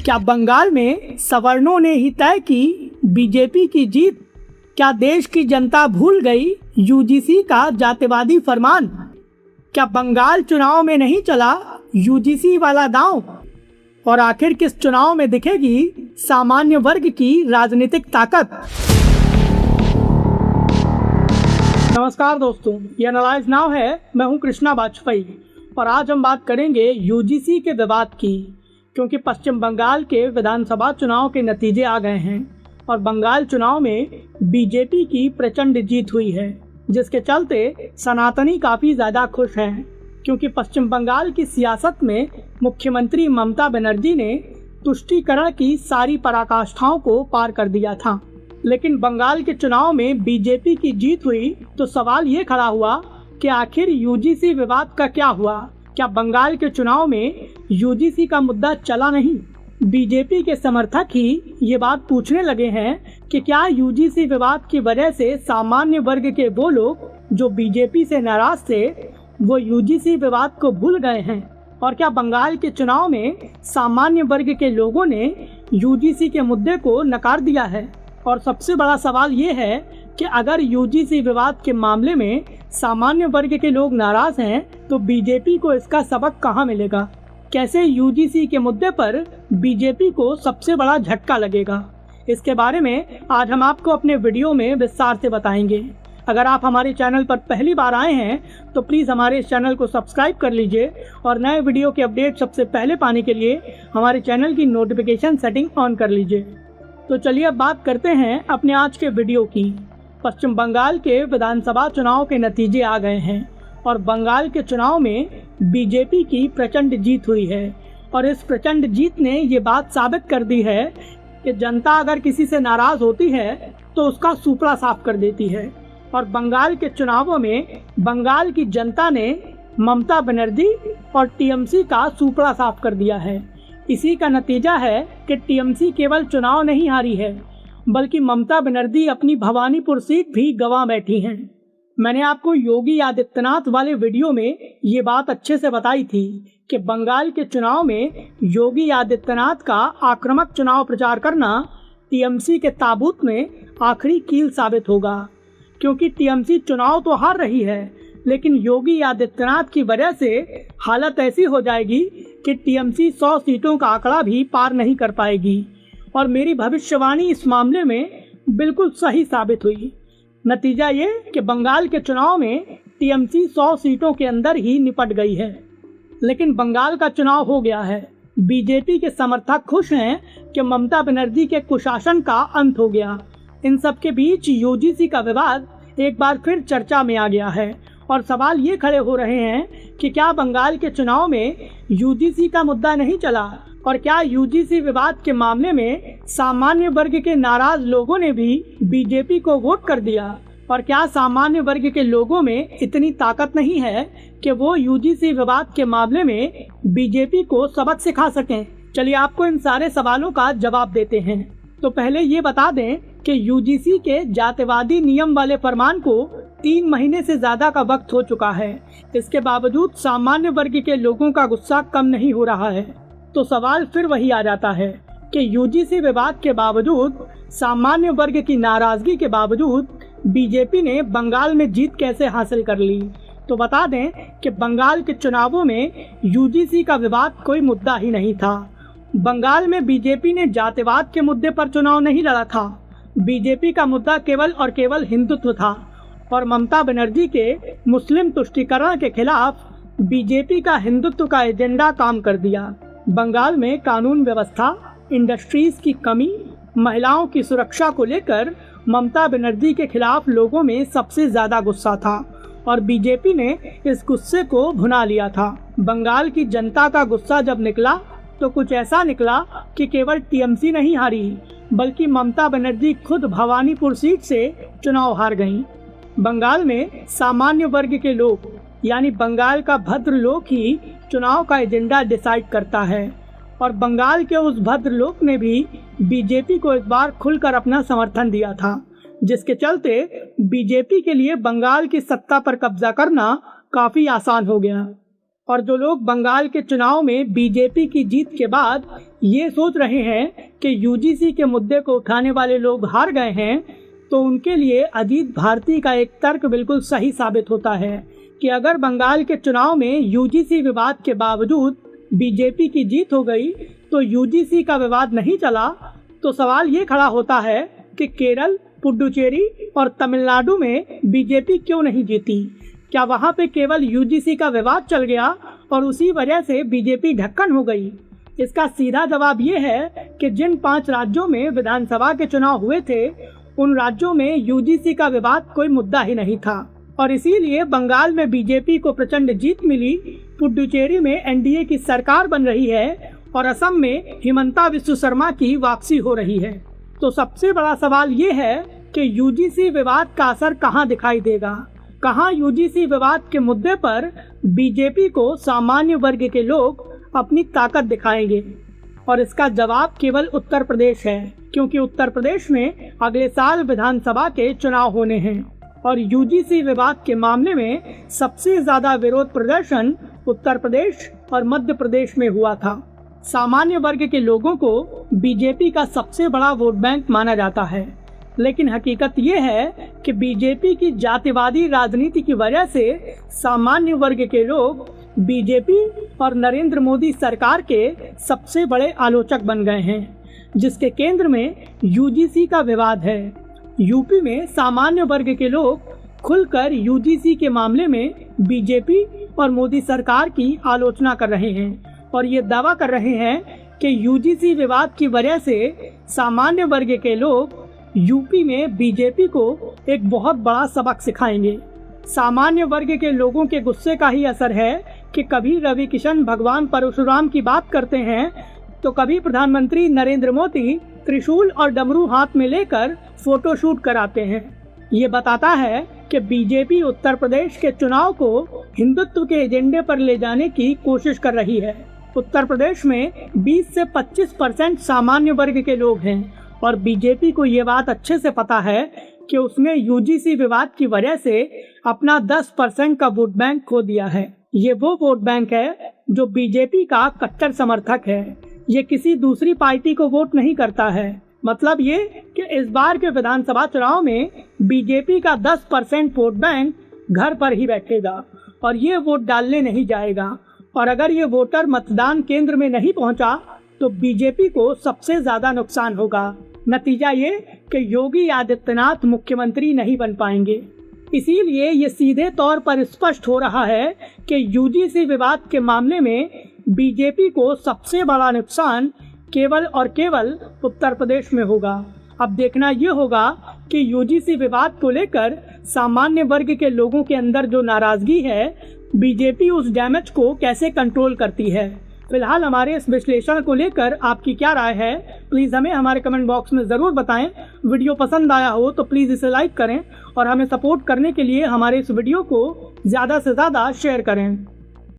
क्या बंगाल में सवर्णों ने ही तय की बीजेपी की जीत? क्या देश की जनता भूल गई यूजीसी का जातिवादी फरमान? क्या बंगाल चुनाव में नहीं चला यूजीसी वाला दांव? और आखिर किस चुनाव में दिखेगी सामान्य वर्ग की राजनीतिक ताकत? नमस्कार दोस्तों, ये एनालाइज नाउ है। मैं हूं कृष्णा वाजपेयी और आज हम बात करेंगे यूजीसी के विवाद की, क्योंकि पश्चिम बंगाल के विधानसभा चुनाव के नतीजे आ गए हैं और बंगाल चुनाव में बीजेपी की प्रचंड जीत हुई है, जिसके चलते सनातनी काफ़ी ज़्यादा खुश हैं, क्योंकि पश्चिम बंगाल की सियासत में मुख्यमंत्री ममता बनर्जी ने तुष्टीकरण की सारी पराकाष्ठाओं को पार कर दिया था। लेकिन बंगाल के चुनाव में बीजेपी की जीत हुई तो सवाल ये खड़ा हुआ कि आखिर यूजीसी विवाद का क्या हुआ? क्या बंगाल के चुनाव में यूजीसी का मुद्दा चला नहीं? बीजेपी के समर्थक ही ये बात पूछने लगे हैं कि क्या यूजीसी विवाद की वजह से सामान्य वर्ग के वो लोग जो बीजेपी से नाराज थे वो यूजीसी विवाद को भूल गए हैं? और क्या बंगाल के चुनाव में सामान्य वर्ग के लोगों ने यूजीसी के मुद्दे को नकार दिया है? और सबसे बड़ा सवाल ये है कि अगर यूजीसी विवाद के मामले में सामान्य वर्ग के लोग नाराज हैं तो बीजेपी को इसका सबक कहाँ मिलेगा? कैसे यूजीसी के मुद्दे पर बीजेपी को सबसे बड़ा झटका लगेगा? इसके बारे में आज हम आपको अपने वीडियो में विस्तार से बताएंगे। अगर आप हमारे चैनल पर पहली बार आए हैं तो प्लीज़ हमारे इस चैनल को सब्सक्राइब कर लीजिए और नए वीडियो के अपडेट सबसे पहले पाने के लिए हमारे चैनल की नोटिफिकेशन सेटिंग ऑन कर लीजिए। तो चलिए अब बात करते हैं अपने आज के वीडियो की। पश्चिम बंगाल के विधानसभा चुनाव के नतीजे आ गए हैं और बंगाल के चुनाव में बीजेपी की प्रचंड जीत हुई है और इस प्रचंड जीत ने ये बात साबित कर दी है कि जनता अगर किसी से नाराज़ होती है तो उसका सूपड़ा साफ कर देती है। और बंगाल के चुनावों में बंगाल की जनता ने ममता बनर्जी और टीएमसी का सूपड़ा साफ कर दिया है। इसी का नतीजा है कि टीएमसी केवल चुनाव नहीं हारी है बल्कि ममता बनर्जी अपनी भवानीपुर सीट भी गंवा बैठी हैं। मैंने आपको योगी आदित्यनाथ वाले वीडियो में ये बात अच्छे से बताई थी कि बंगाल के चुनाव में योगी आदित्यनाथ का आक्रामक चुनाव प्रचार करना टीएमसी के ताबूत में आखिरी कील साबित होगा, क्योंकि टीएमसी चुनाव तो हार रही है लेकिन योगी आदित्यनाथ की वजह से हालत ऐसी हो जाएगी कि टीएमसी 100 सीटों का आंकड़ा भी पार नहीं कर पाएगी। और मेरी भविष्यवाणी इस मामले में बिल्कुल सही साबित हुई। नतीजा ये कि बंगाल के चुनाव में टीएमसी 100 सीटों के अंदर ही निपट गई है। लेकिन बंगाल का चुनाव हो गया है। बीजेपी के समर्थक खुश हैं कि ममता बनर्जी के कुशासन का अंत हो गया। इन सब के बीच यूजीसी का विवाद एक बार फिर चर्चा में आ गया है और सवाल ये खड़े हो रहे हैं कि क्या बंगाल के चुनाव में यूजीसी का मुद्दा नहीं चला और क्या यूजीसी विवाद के मामले में सामान्य वर्ग के नाराज लोगों ने भी बीजेपी को वोट कर दिया? और क्या सामान्य वर्ग के लोगों में इतनी ताकत नहीं है कि वो यूजीसी विवाद के मामले में बीजेपी को सबक सिखा सकें? चलिए आपको इन सारे सवालों का जवाब देते हैं। तो पहले ये बता दें कि यूजीसी के जातिवादी नियम वाले फरमान को 3 महीने से ज़्यादा का वक्त हो चुका है। इसके बावजूद सामान्य वर्ग के लोगों का गुस्सा कम नहीं हो रहा है। तो सवाल फिर वही आ जाता है कि यूजीसी विवाद के बावजूद, सामान्य वर्ग की नाराज़गी के बावजूद बीजेपी ने बंगाल में जीत कैसे हासिल कर ली? तो बता दें कि बंगाल के चुनावों में यूजीसी का विवाद कोई मुद्दा ही नहीं था। बंगाल में बीजेपी ने जातिवाद के मुद्दे पर चुनाव नहीं लड़ा था। बीजेपी का मुद्दा केवल और केवल हिंदुत्व था और ममता बनर्जी के मुस्लिम तुष्टीकरण के खिलाफ बीजेपी का हिंदुत्व का एजेंडा काम कर दिया। बंगाल में कानून व्यवस्था, इंडस्ट्रीज की कमी, महिलाओं की सुरक्षा को लेकर ममता बनर्जी के खिलाफ लोगों में सबसे ज़्यादा गुस्सा था और बीजेपी ने इस गुस्से को भुना लिया था। बंगाल की जनता का गुस्सा जब निकला तो कुछ ऐसा निकला कि केवल टीएमसी नहीं हारी बल्कि ममता बनर्जी खुद भवानीपुर सीट से चुनाव हार गईं। बंगाल में सामान्य वर्ग के लोग यानी बंगाल का भद्र लोग ही चुनाव का एजेंडा डिसाइड करता है और बंगाल के उस भद्र लोग ने भी बीजेपी को इस बार खुलकर अपना समर्थन दिया था, जिसके चलते बीजेपी के लिए बंगाल की सत्ता पर कब्जा करना काफ़ी आसान हो गया। और जो लोग बंगाल के चुनाव में बीजेपी की जीत के बाद ये सोच रहे हैं कि यूजीसी के मुद्दे को उठाने वाले लोग हार गए हैं, तो उनके लिए अजीत भारती का एक तर्क बिल्कुल सही साबित होता है कि अगर बंगाल के चुनाव में यूजीसी विवाद के बावजूद बीजेपी की जीत हो गई तो यूजीसी का विवाद नहीं चला, तो सवाल ये खड़ा होता है कि केरल, पुडुचेरी और तमिलनाडु में बीजेपी क्यों नहीं जीती? क्या वहाँ पे केवल यूजीसी का विवाद चल गया और उसी वजह से बीजेपी ढक्कन हो गई? इसका सीधा जवाब ये है कि जिन 5 राज्यों में विधानसभा के चुनाव हुए थे, उन राज्यों में यूजीसी का विवाद कोई मुद्दा ही नहीं था और इसीलिए बंगाल में बीजेपी को प्रचंड जीत मिली, पुडुचेरी में एनडीए की सरकार बन रही है और असम में हिमंता बिस्वा शर्मा की वापसी हो रही है। तो सबसे बड़ा सवाल ये है कि यूजीसी विवाद का असर कहाँ दिखाई देगा? कहाँ यूजीसी विवाद के मुद्दे पर बीजेपी को सामान्य वर्ग के लोग अपनी ताकत दिखाएंगे? और इसका जवाब केवल उत्तर प्रदेश है, क्योंकि उत्तर प्रदेश में अगले साल विधानसभा के चुनाव होने हैं और यूजीसी विवाद के मामले में सबसे ज्यादा विरोध प्रदर्शन उत्तर प्रदेश और मध्य प्रदेश में हुआ था। सामान्य वर्ग के लोगों को बीजेपी का सबसे बड़ा वोट बैंक माना जाता है, लेकिन हकीकत ये है कि बीजेपी की जातिवादी राजनीति की वजह से सामान्य वर्ग के लोग बीजेपी और नरेंद्र मोदी सरकार के सबसे बड़े आलोचक बन गए हैं, जिसके केंद्र में यूजीसी का विवाद है। यूपी में सामान्य वर्ग के लोग खुलकर यूजीसी के मामले में बीजेपी और मोदी सरकार की आलोचना कर रहे हैं और ये दावा कर रहे हैं कि यूजीसी विवाद की वजह से सामान्य वर्ग के लोग यूपी में बीजेपी को एक बहुत बड़ा सबक सिखाएंगे। सामान्य वर्ग के लोगों के गुस्से का ही असर है कि कभी रवि किशन भगवान परशुराम की बात करते हैं तो कभी प्रधानमंत्री नरेंद्र मोदी त्रिशूल और डमरू हाथ में लेकर फोटोशूट कराते हैं। ये बताता है कि बीजेपी उत्तर प्रदेश के चुनाव को हिंदुत्व के एजेंडे पर ले जाने की कोशिश कर रही है। उत्तर प्रदेश में 20 से 25% सामान्य वर्ग के लोग हैं और बीजेपी को ये बात अच्छे से पता है कि उसने यूजीसी विवाद की वजह से अपना 10% का वोट बैंक खो दिया है। ये वो वोट बैंक है जो बीजेपी का कट्टर समर्थक है। ये किसी दूसरी पार्टी को वोट नहीं करता है। मतलब ये कि इस बार के विधानसभा चुनाव में बीजेपी का 10% वोट बैंक घर पर ही बैठेगा और ये वोट डालने नहीं जाएगा। और अगर ये वोटर मतदान केंद्र में नहीं पहुंचा तो बीजेपी को सबसे ज्यादा नुकसान होगा। नतीजा ये कि योगी आदित्यनाथ मुख्यमंत्री नहीं बन पाएंगे। इसीलिए ये सीधे तौर पर स्पष्ट हो रहा है कि यूजीसी विवाद के मामले में बीजेपी को सबसे बड़ा नुकसान केवल और केवल उत्तर प्रदेश में होगा। अब देखना ये होगा कि यूजीसी विवाद को लेकर सामान्य वर्ग के लोगों के अंदर जो नाराजगी है, बीजेपी उस डैमेज को कैसे कंट्रोल करती है। फिलहाल हमारे इस विश्लेषण को लेकर आपकी क्या राय है, प्लीज़ हमें हमारे कमेंट बॉक्स में ज़रूर बताएं। वीडियो पसंद आया हो तो प्लीज़ इसे लाइक करें और हमें सपोर्ट करने के लिए हमारे इस वीडियो को ज़्यादा से ज़्यादा शेयर करें।